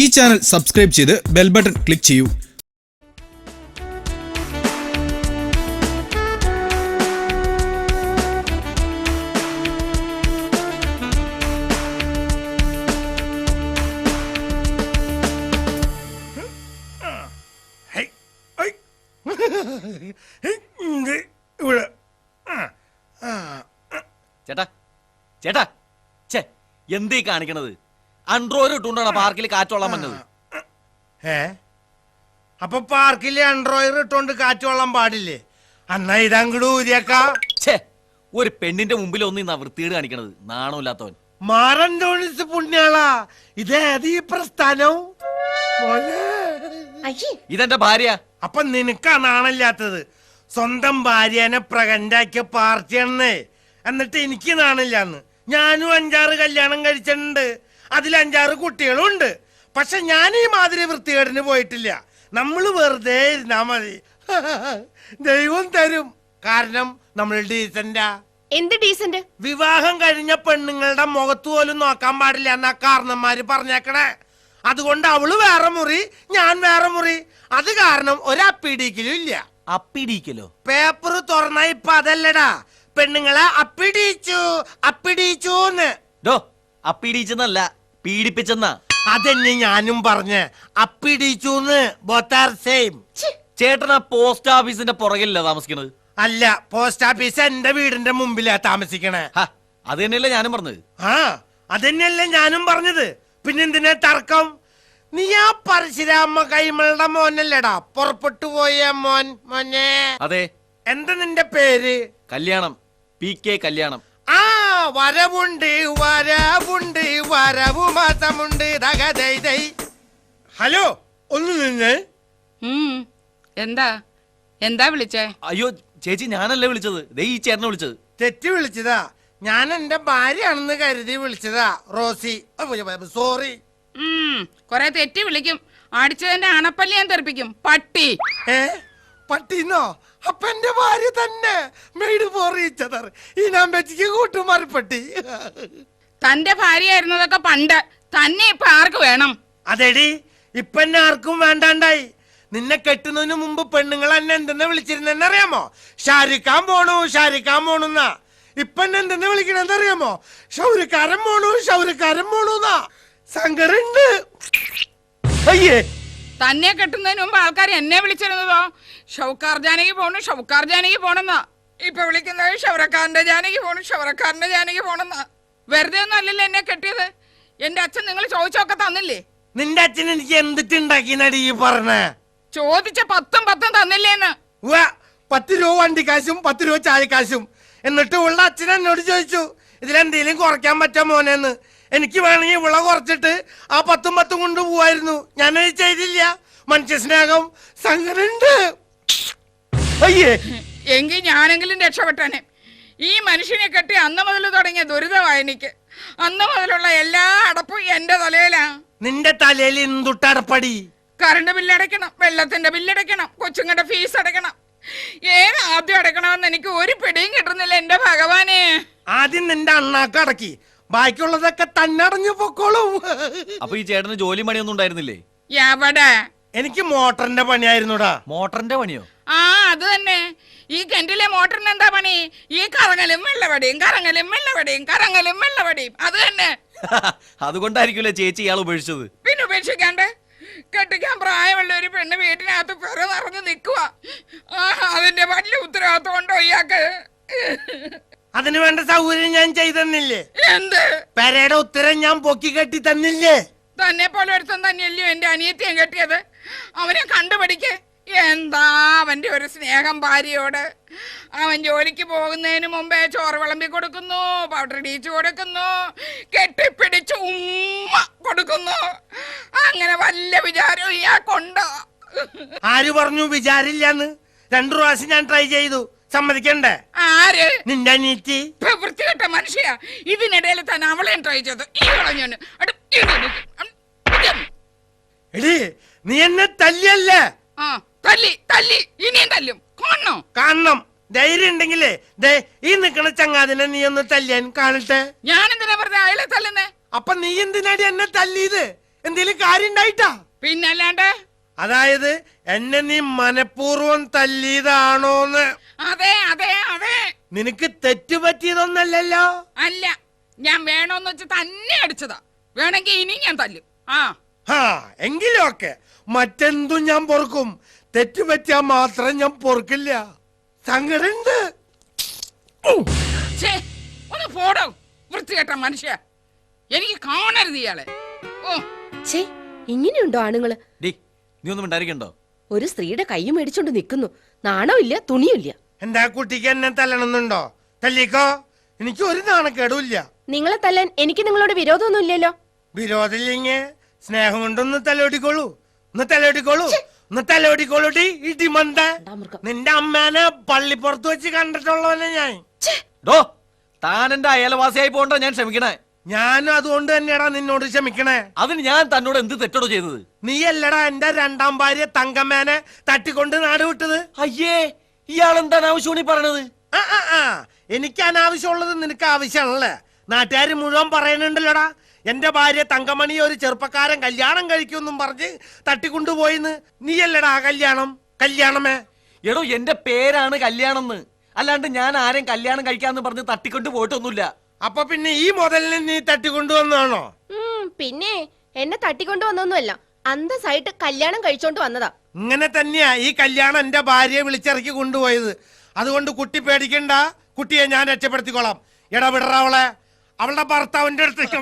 ഈ channel subscribe ചെയ്ത് bell button click ചെയ്യൂ. ചേട്ടാ ചേട്ടാ ചേ എന്തീ കാണിക്കണത്? അൺട്രോയിൽ ഇട്ടുകൊണ്ടാണ് പാർക്കിൽ കാറ്റോളാൻ വന്നത്. അപ്പൊ പാർക്കില് അൺട്രോയർ ഇട്ടോണ്ട് കാറ്റോളാൻ പാടില്ലേ? അന്നാ ഇതങ്ങട് ഊരിയേക്കാ. ഛേ, ഒരു പെണ്ണിന്റെ മുമ്പിൽ ഒന്നും വൃത്തികേട് കാണിക്കണത്. നാണമില്ലാത്തവൻ. മാറന്തോണിസ് പുണ്യാളാ, ഇതേത് ഈ പ്രസ്ഥാനം? ഇതെന്റെ ഭാര്യ. അപ്പൊ നിനക്കാ നാണില്ലാത്തത്? സ്വന്തം ഭാര്യനെ പ്രകണ്ടാക്കിയ പാർട്ടിയാണെന്നേ. എന്നിട്ട് എനിക്ക് നാണില്ലാന്ന്. ഞാനും 5-6 കല്യാണം കഴിച്ചിട്ടുണ്ട്, അതിൽ 5-6 കുട്ടികളും ഉണ്ട്. പക്ഷെ ഞാൻ ഈ മാതിരി വൃത്തികേടിന് പോയിട്ടില്ല. നമ്മള് വെറുതെ ഇരുന്നാ മതി, ദൈവം തരും. കാരണം നമ്മൾ ഡീസന്റാ. എന്ത് ഡീസന്റ്? വിവാഹം കഴിഞ്ഞ പെണ്ണുങ്ങളുടെ മുഖത്ത് പോലും നോക്കാൻ പാടില്ല എന്നാ കാരണന്മാര് പറഞ്ഞേക്കണേ. അതുകൊണ്ട് അവള് വേറെ മുറി, ഞാൻ വേറെ മുറി. അത് കാരണം ഒരപ്പിടിക്കലും ഇല്ല. അപ്പിടിക്കലോ? പേപ്പർ തുറന്ന ഇപ്പൊ അതല്ലടാ, പെണ്ണുങ്ങളെ അപ്പിടിച്ചു അപ്പിടിച്ചൂന്ന്. അപ്പിടിച്ചെന്നല്ല, പീഡിപ്പിച്ചെന്നാ. അതെന്നെ ഞാനും പറഞ്ഞ്, അപ്പിടിച്ചൂന്ന്. Both are same. ചേട്ടനാ പോസ്റ്റ് ഓഫീസിന്റെ പുറകിലല്ല താമസിക്കണത്? അല്ല, പോസ്റ്റ് ഓഫീസ് എന്റെ വീടിന്റെ മുമ്പിലാ താമസിക്കണേ. അത് തന്നെയല്ലേ ഞാനും പറഞ്ഞത്. അതന്നെയല്ലേ ഞാനും പറഞ്ഞത്. പിന്നെന്തിനാ തർക്കം? നീ ആ പരശുരാമ കൈമളുടെ മോനല്ലേടാ പുറപ്പെട്ടു പോയ മോൻ? മോനെ. അതെ. എന്താ നിന്റെ പേര്? കല്യാണം. PK കല്യാണം. വരവുണ്ട് വരവുണ്ട് വരവു മാസമുണ്ട്. ഹലോ, ഒന്ന് നിന്നേ. എന്താ എന്താ വിളിച്ചേ? അയ്യോ ചേച്ചി, ഞാനല്ലേ വിളിച്ചത്. ഈ ചേട്ടനെ വിളിച്ചത്. തെറ്റി വിളിച്ചതാ. ഞാൻ എന്റെ ഭാര്യയാണെന്ന് കരുതി വിളിച്ചതാ. റോസി, സോറി. കൊറേ തെറ്റി വിളിക്കും. അടിച്ചതിന്റെ അണപ്പല്ലി ഞാൻ തെറിപ്പിക്കും. പട്ടി. പട്ടിന്നോ? അപ്പൊ എന്റെ ഭാര്യ തന്നെ. Made for each other. ഈ നമ്പറ്റിക്ക് കൂട്ടുമാറിപ്പട്ടി. തന്റെ ഭാര്യയായിരുന്നതൊക്കെ പണ്ട്. തന്നെ ഇപ്പൊ ആർക്ക് വേണം? അതെടി, ഇപ്പൊ എന്നെ ആർക്കും വേണ്ടാണ്ടായി. നിന്നെ കെട്ടുന്നതിന് മുമ്പ് പെണ്ണുങ്ങൾ എന്നെ എന്തെന്ന് വിളിച്ചിരുന്നെന്ന് അറിയാമോ? ഷാരിക്കാൻ പോണു ഷാരിക്കാൻ പോണുന്നാ. ഇപ്പൊ എന്നെ എന്തെന്ന് വിളിക്കണെന്ന് അറിയാമോ? ഷൗരിക്കാരൻ പോണു ഷൗരിക്കാരൻ പോണുന്നാ. സങ്കടുണ്ട്. അയ്യേ, തന്നെ കെട്ടുന്നതിന് മുമ്പ് ആൾക്കാർ എന്നെ വിളിച്ചിരുന്നതോ ഷൗക്കാർ ജാനകി പോണു ഷൗക്കാർ ജാനകി പോണെന്നാ. ഇപ്പൊ വിളിക്കുന്നത് ഷൗറക്കാരന്റെ ജാനകി പോണു ഷൗറക്കാരന്റെ ജാനകി പോണെന്നാ. വെറുതെ ഒന്നും അല്ലല്ലോ എന്നെ കെട്ടിയത്. എന്റെ അച്ഛൻ നിങ്ങൾ ചോദിച്ചൊക്കെ തന്നില്ലേ? നിന്റെ അച്ഛൻ എനിക്ക് എന്തിട്ടുണ്ടാക്കി നടി ഈ പറഞ്ഞേ? ചോദിച്ച 10 തന്നില്ലേന്ന്. 10 രൂപ വണ്ടിക്കാശും 10 രൂപ ചായക്കാശും. എന്നിട്ട് ഉള്ള അച്ഛൻ എന്നോട് ചോദിച്ചു, ഇതിലെന്തേലും കുറയ്ക്കാൻ പറ്റാ മോനെന്ന്. എനിക്ക് വേണമെങ്കിൽ ഇവള കുറച്ചിട്ട് ആ 10 കൊണ്ട് പോവായിരുന്നു. ഞാനത് ചെയ്തില്ല. മനുഷ്യ സ്നേഹം. സങ്കടുണ്ട്. അയ്യേ, എങ്കിൽ ഞാനെങ്കിലും രക്ഷപ്പെട്ടനെ. ഈ മനുഷ്യനെ കെട്ടി അന്ന് മുതൽ തുടങ്ങിയ ദുരിതമായി എനിക്ക്. അന്ന് മുതലുള്ള എല്ലാ അടപ്പും എന്റെ തലയിലാ. നിന്റെ തലയിൽ എന്തുട്ടടപ്പടി? കറണ്ട് ബില്ലടയ്ക്കണം, വെള്ളത്തിന്റെ ബില്ലടയ്ക്കണം, കൊച്ചുങ്ങളുടെ ഫീസ് അടയ്ക്കണം. ഏത് ആദ്യം അടയ്ക്കണമെന്ന് എനിക്ക് ഒരു പിടിയും കിട്ടുന്നില്ല എന്റെ ഭഗവാനെ. ആദ്യം നിന്റെ അണ്ണാക്ക് അടക്കി, ബാക്കിയുള്ളതൊക്കെ തന്നെ അടഞ്ഞു പൊക്കോളും. അപ്പൊ ഈ ചേട്ടന് ജോലി പണിയൊന്നും ഉണ്ടായിരുന്നില്ലേ? എവിടെ? എനിക്ക് മോട്ടറിന്റെ പണിയായിരുന്നുടാ. മോട്ടറിന്റെ പണിയോ? അത് തന്നെ. ഈ കിണറ്റിലെ മോട്ടറിന് എന്താ പണി? ഈ കറങ്ങലും വെള്ളവടിയും കറങ്ങലും വെള്ളവടിയും കറങ്ങലും വെള്ളവടിയും. അത് തന്നെ. അതുകൊണ്ടായിരിക്കുമല്ലേ ചേച്ചി ഇയാൾ ഉപേക്ഷിച്ചത്? പിന്നെ ഉപേക്ഷിക്കാണ്ട്? കെട്ടിക്കാൻ പ്രായമുള്ള ഒരു പെണ്ണ് വീട്ടിനകത്ത് പെറ നിറഞ്ഞു നിൽക്കുക. അതിന്റെ വലിയ ഉത്തരവാദിത്വം ഉണ്ടോ ഇയാൾക്ക്? അതിന് വേണ്ട സൗകര്യം ഞാൻ ചെയ്തെന്നില്ലേ? എന്ത്? പെരയുടെ ഉത്തരം ഞാൻ പൊക്കി കെട്ടി തന്നില്ലേ? തന്നെ പോലെ ഒരുത്തൻ തന്നെയല്ലയോ എന്റെ അനിയത്തിയും കെട്ടിയത്. അവനെ കണ്ടുപിടിക്ക്. എന്താ അവന്റെ ഒരു സ്നേഹം ഭാര്യയോട്. അവൻ ജോലിക്ക് പോകുന്നതിന് മുമ്പേ ചോറ് വിളമ്പി കൊടുക്കുന്നു, പൗഡർ ഇടിച്ചു കൊടുക്കുന്നു, കെട്ടിപ്പിടിച്ച് ഉമ്മ കൊടുക്കുന്നു. അങ്ങനെ വല്ല വിചാരവും ഇയാൾക്കുണ്ടോ? ആര് പറഞ്ഞു വിചാരില്ലാന്ന്? 2 പ്രാവശ്യം ഞാൻ ട്രൈ ചെയ്തു. സമ്മതിക്കണ്ടേ? ആര്? നിന്റെ അനിയത്തി. വൃത്തികെട്ട മനുഷ്യ. ഇതിനിടയിൽ തന്നെ അവളെയും ട്രൈ ചെയ്തു. എടി, നീ എന്നെ തല്ലിയല്ലേ? തല്ലി തല്ലി ഇനിയും തല്ലും. കാണണം. ധൈര്യം ഉണ്ടെങ്കിലേ ഈ നിക്കണ ചങ്ങാതിനെ നീ ഒന്ന് തല്ലിയാൻ കാണട്ടെ. ഞാൻ എന്തിനാ പറഞ്ഞ അയാളെ തല്ലുന്നേ? അപ്പൊ നീ എന്തിനാടി എന്നെ തല്ലിയത്? എന്തേലും കാര്യം ഉണ്ടായിട്ടാ? പിന്നല്ലാണ്ട്. അതായത് എന്നെ നീ മനഃപൂർവ്വം തല്ലിയതാണോന്ന്? അതെ അതെ അതെ. നിനക്ക് തെറ്റുപറ്റിയതൊന്നല്ലല്ലോ? അല്ല, ഞാൻ വേണോന്ന് വെച്ച് തന്നെ അടിച്ചതാ. വേണമെങ്കിൽ ഇനി ഞാൻ തല്ലും. എങ്കിലും ഒക്കെ മറ്റെന്തും ഞാൻ പൊറുക്കും. തെറ്റുപറ്റിയാ മാത്രം ഞാൻ പൊറുക്കില്ല. സങ്കടുണ്ട്. ഒന്ന് പോടോ വൃത്തികെട്ട മനുഷ്യ. എനിക്ക് കാണരുത് ഇയാളെ. ഇങ്ങനെയുണ്ടോ ആണുങ്ങള്? നീ ഒന്നും ഉണ്ടായിരിക്കണ്ടോ? ഒരു സ്ത്രീയുടെ കൈ മേടിച്ചോണ്ട് നിൽക്കുന്നു. നാണമില്ല, തുണിയില്ല. എന്താ കുട്ടിക്ക് എന്നെ തല്ലണമെന്നുണ്ടോ? തല്ലിക്കോ, എനിക്ക് ഒരു നാണക്കേടുമില്ല. നിങ്ങളെ തല്ലാൻ എനിക്ക് നിങ്ങളോട് വിരോധമൊന്നുമില്ലല്ലോ. വിരോധമില്ലെങ്കിൽ സ്നേഹം കൊണ്ടൊന്ന് തലോടിക്കോളൂ. ഒന്ന് തലോടിക്കോളൂ, ഒന്ന് തലോടിക്കോളൂടി. ഇടിമന്ത, നിന്റെ അമ്മേനെ പള്ളിപ്പുറത്ത് വെച്ച് കണ്ടിട്ടുള്ളവനെ ഞാൻ. താൻ എന്റെ അയൽവാസിയായി പോകണ്ടോ ഞാൻ ക്ഷമിക്കണേ. ഞാനും അതുകൊണ്ട് തന്നെയാടാ നിന്നോട് ക്ഷമിക്കണേ. അതിന് ഞാൻ തന്നോട് എന്ത് തെറ്റോടോ ചെയ്തത്? നീയല്ലടാ എന്റെ രണ്ടാം ഭാര്യ തങ്കമ്മേനെ തട്ടിക്കൊണ്ട് നാട് വിട്ടത്. അയ്യേ, ഇയാൾ എന്താണ് ആവശ്യമാണ് പറയണത്? എനിക്ക് അനാവശ്യമുള്ളത് നിനക്ക് ആവശ്യമാണല്ലേ? നാട്ടുകാർ മുഴുവൻ പറയുന്നുണ്ടല്ലോടാ, എന്റെ ഭാര്യ തങ്കമണി ഒരു ചെറുപ്പക്കാരൻ കല്യാണം കഴിക്കുമെന്നും പറഞ്ഞ് തട്ടിക്കൊണ്ടുപോയിന്ന്. നീയല്ലടാ കല്യാണമേ. എടോ, എന്റെ പേരാണ് കല്യാണം, അല്ലാണ്ട് ഞാൻ ആരെയും കല്യാണം കഴിക്കാന്ന് പറഞ്ഞ് തട്ടിക്കൊണ്ട് പോയിട്ടൊന്നുമില്ല. അപ്പൊ പിന്നെ ഈ മുതലിനെ നീ തട്ടിക്കൊണ്ടുവന്നാണോ? പിന്നെ എന്നെ തട്ടിക്കൊണ്ടുവന്നൊന്നുമല്ല, അന്തസ്സായിട്ട് കല്യാണം കഴിച്ചോണ്ട് വന്നതാ. ഇങ്ങനെ തന്നെയാ ഈ കല്യാണം എന്റെ ഭാര്യയെ വിളിച്ചിറക്കി കൊണ്ടുപോയത്. അതുകൊണ്ട് കുട്ടി പേടിക്കണ്ട, കുട്ടിയെ ഞാൻ രക്ഷപ്പെടുത്തിക്കോളാം. എടാ വിടറ അവളെ, അവളുടെ ഭർത്താവിന്റെ അടുത്തേക്ക്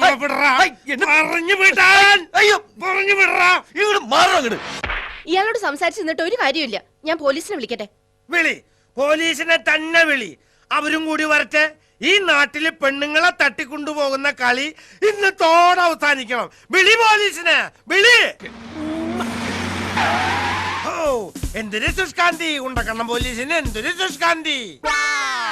ഇയാളോട് സംസാരിച്ചു നിന്നിട്ട് ഒരു കാര്യമില്ല. ഞാൻ പോലീസിനെ വിളിക്കട്ടെ? വിളി, പോലീസിനെ തന്നെ വിളി. അവരും കൂടി വരട്ടെ. ഈ നാട്ടില് പെണ്ണുങ്ങളെ തട്ടിക്കൊണ്ടുപോകുന്ന കളി ഇന്ന് തോടെ അവസാനിക്കണം. വിളി പോലീസിനെ, വിളി. ഓ, എന്തൊരു സുഷ്കാന്തി ഉണ്ടക്കണം പോലീസിന്, എന്തൊരു സുഷ്കാന്തി.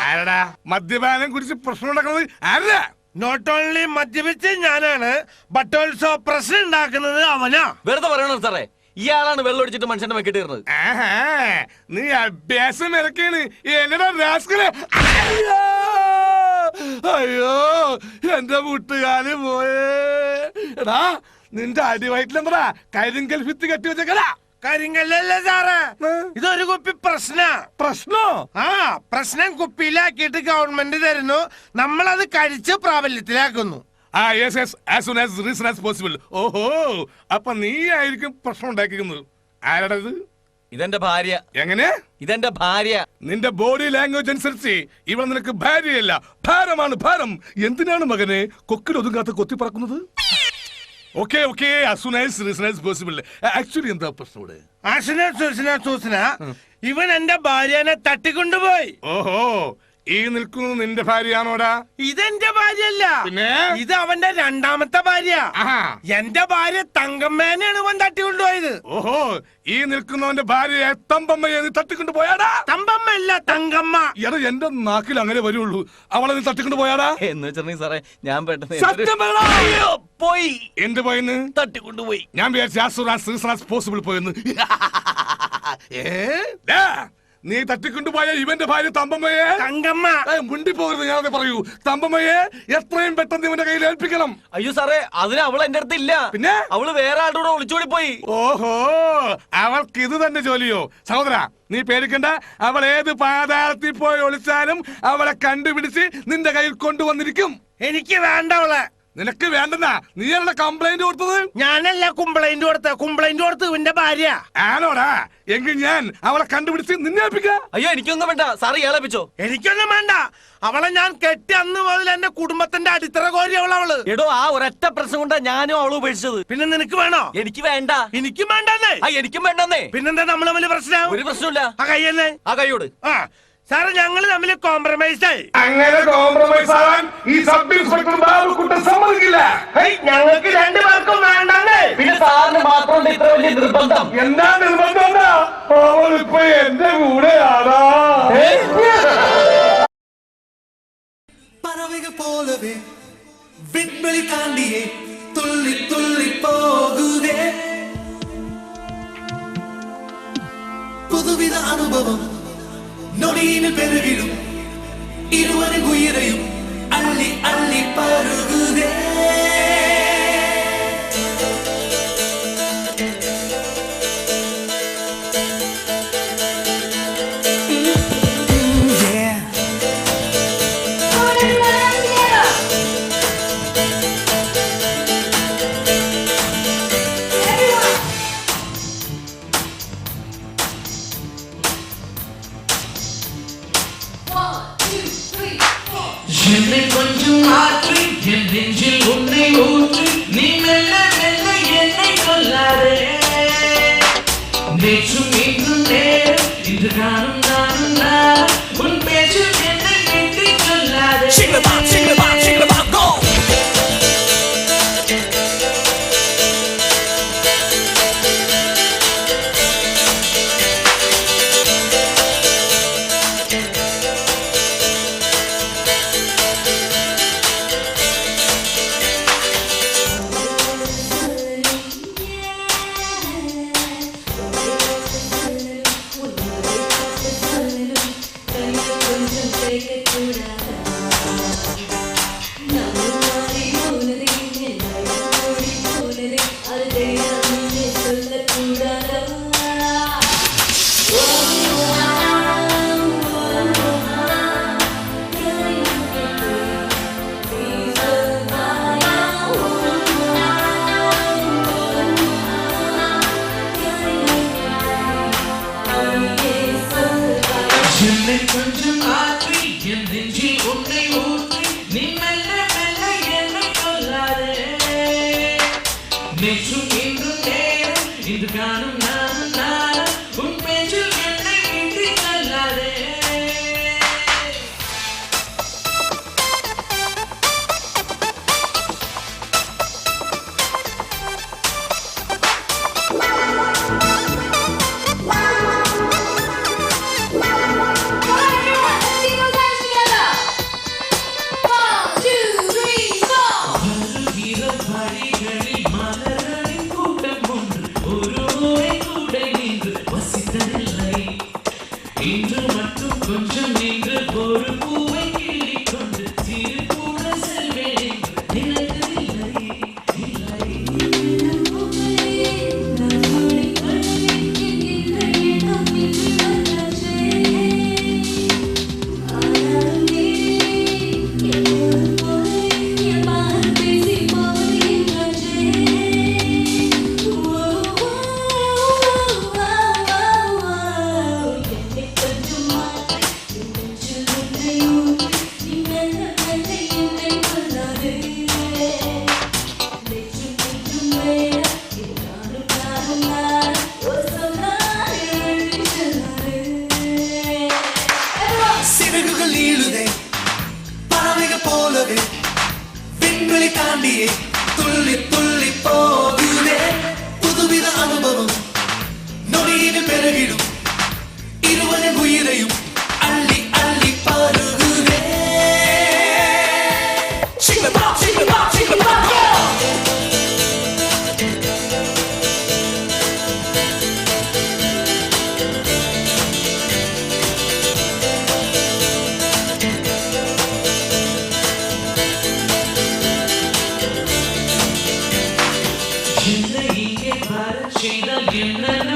ആരടാ മദ്യപാനം കുറിച്ച് പ്രശ്നം ഉണ്ടാക്കുന്നത്? ആരാ? നോട്ട് ഓൺലി മദ്യപിച്ച് ഞാനാണ്, ബട്ട് ഓൾസോ പ്രശ്നം ഉണ്ടാക്കുന്നത് അവനാ. വെറുതെ പറയണോ സാറേ? ഇയാളാണ് വെള്ളം ഒടിച്ചിട്ട് മനുഷ്യന്റെ വെക്കിട്ട് ഇരുന്നത്. നീ അഭ്യാസം ഇറക്കാണ് എന്നടാ രാസ്കലേ. അയ്യോ, എന്റെ വീട്ടുകാര് പോയേ. എടാ, നിന്റെ അടിവയറ്റിലെന്താ കരിങ്കൽ ഭിത്തി കെട്ടി വെച്ചേക്കടാ? കരിങ്കല്ലല്ലേ സാറേ, ഇതൊരു കുപ്പി പ്രശ്നോ? പ്രശ്നം കുപ്പിയിലാക്കിയിട്ട് ഗവൺമെന്റ് തരുന്നു, നമ്മളത് കഴിച്ച് പ്രാബല്യത്തിലാക്കുന്നു. ഓഹോ, അപ്പൊ നീ ആയിരിക്കും പ്രശ്നം ഉണ്ടാക്കിക്കുന്നത്. ആരാടാ ഇത്? ഇതെന്റെ ഭാര്യ. എങ്ങനെ? ഇതെന്റെ ഭാര്യ. നിന്റെ ബോഡി ലാംഗ്വേജ് അനുസരിച്ച് ഇവൾ നിനക്ക് ഭാര്യയല്ല, ഭാരമാണ്, ഭാരം. എന്തിനാണ് മകനെ കൊക്കിൽ ഒതുങ്ങാത്ത കൊത്തി പറക്കുന്നത്? ഓക്കെ ഓക്കെ, ആക്ച്വലി എന്താ പ്രശ്നം? ഇവൻ എന്റെ ഭാര്യനെ തട്ടിക്കൊണ്ടുപോയി. ഓഹോ, ഈ നിൽക്കുന്നത് നിന്റെ ഭാര്യയാണോടാ? ഇതെന്റെ ഭാര്യയല്ല, പിന്നെ ഇത് അവന്റെ രണ്ടാമത്തെ ഭാര്യ. എന്റെ ഭാര്യ തങ്കമ്മേനെയാണ് ഇവൻ തട്ടിക്കൊണ്ടുപോയത്. ഓഹോ, ഈ നിൽക്കുന്നവന്റെ ഭാര്യയെ തമ്പമ്മയെ നീ തട്ടിക്കൊണ്ടുപോയാടാ? തമ്പമ്മ അല്ല, തങ്കമ്മ. എടാ, എന്റെ നാക്കിൽ അങ്ങനെ വരുള്ളൂ. അവളെ നീ തട്ടിക്കൊണ്ട് പോയാടാ? എന്ന് വെച്ചിട്ടുണ്ടെങ്കിൽ സാറേ, ഞാൻ പെട്ടെന്ന് പോയി. എന്ത് പോയെന്ന്? തട്ടിക്കൊണ്ടുപോയി. ഞാൻ വിചാരിച്ചു പോസിബിൾ പോയെന്ന്. നീ തട്ടിക്കൊണ്ടുപോയ ഇവന്റെ ഭാര്യ തമ്പമ്മയെ, തങ്കമ്മ. മുണ്ടി പോകരുത്, ഞാനത് പറയൂ. തമ്പമ്മയെ എത്രയും പെട്ടെന്ന് ഇവന്റെ കയ്യിൽ ഏൽപ്പിക്കണം. അയ്യോ സാറേ, അതിന് അവൾ എന്റെ അടുത്ത് ഇല്ല. പിന്നെ അവള് വേറെ ആളുടെ കൂടെ ഒളിച്ചോടി പോയി. ഓഹോ, അവൾക്ക് ഇത് തന്നെ ജോലിയോ? സഹോദര, നീ പേടിക്കണ്ട. അവൾ ഏത് പാതാളത്തിൽ പോയി ഒളിച്ചാലും അവളെ കണ്ടുപിടിച്ച് നിന്റെ കയ്യിൽ കൊണ്ടുവന്നിരിക്കും. എനിക്ക് വേണ്ട അവളെ. നിനക്ക് വേണ്ടെന്നാ നീയല്ല കംപ്ലൈന്റ് കൊടുത്തത്? ഞാനല്ല കംപ്ലൈന്റ് കൊടുത്ത് ഇവന്റെ ഭാര്യ. ആണോടാ? എങ്കിൽ ഞാൻ അവളെ കണ്ടുപിടിച്ച് നിന്നെ ഏൽപ്പിക്കാം. അയ്യോ, എനിക്കൊന്നും വേണ്ട സാറ് ഏൽപ്പിച്ചോ. എനിക്കൊന്നും വേണ്ട. അവളെ ഞാൻ കെട്ടി അന്ന് മുതൽ എന്റെ കുടുംബത്തിന്റെ അടിത്തറ കോരി അവള്. എടോ, ആ ഒരൊറ്റ പ്രശ്നം കൊണ്ടാ ഞാനും അവളും ഉപേക്ഷിച്ചത്. പിന്നെ നിനക്ക് വേണോ? എനിക്ക് വേണ്ട. എനിക്കും വേണ്ടെന്നേ. എനിക്കും വേണ്ടെന്നേ. പിന്നെന്താ നമ്മൾ തമ്മിൽ പ്രശ്നം? ഒരു പ്രശ്നമില്ല. ആ കയ്യല്ലേ? ആ കൈയോട്. സാറ് ഞങ്ങള് തമ്മിൽ കോംപ്രമൈസ് ആയി. അങ്ങനെ കോംപ്രമൈസ് ആവാൻ ഈ സബ് ഇൻസ്പെക്ടർ ബാബുക്കുട്ടൻ സമ്മതിക്കില്ല. ഞങ്ങൾക്ക് രണ്ടുപേർക്കും വേണ്ടെന്നേ. പിന്നെ സാറിന് മാത്രം ഇത്ര വലിയ നിർബന്ധം? എന്താ നിർബന്ധം? അവളിപ്പോ എന്റെ കൂടെയാണോ? പറവകൾ പോലവേ വിൺവെളി താണ്ടിയേ തുള്ളി തുള്ളി പോകുകേ, പുതുവിധ അനുഭവം നൊടിയിൽ പെരുകിടും, ഇരുവരും ഉയരയും അള്ളി അള്ളി പരുകുകേ. கொஞ்சம் மாற்றி என் நெஞ்சில் உன்னை ஊற்றி நீ மெல்ல மெல்ல என்னை கொல்லாதே நேற்றும் இன்றும் நேரம் இன்று காணும் நானும் நான் உன் பேச்சில் என்னை விட்டு சொல்லாதே என்னை கொஞ்சம் மாற்றி என் நெஞ்சில் உன்னை ஊற்றி நீ மெல்ல மெல்ல என்னை கொல்லாதே நேற்றும் இன்றும் நேரம் இன்று காணும் நானும் நானும் உன் பேச்சில் என்னை விட்டு சொல்லாதே இன்று மட்டும் கொஞ்சம் நின்று ஒரு பூவை கிள்ளிக் கொண்டு சிறு கூட செல்வேன் நினைத்ததில்லை சிறகுகள் நீளுதே பறவைகள் போலவே விண்வெளி தாண்டியே துள்ளி துள்ளி போகுதே புதுவித அனுபவம் நொடியில் பெருகிடும் இருவரின் உயிரையும் அள்ளி அள்ளி பருகுதே என்னை இங்கே வரச் செய்தால் என்ன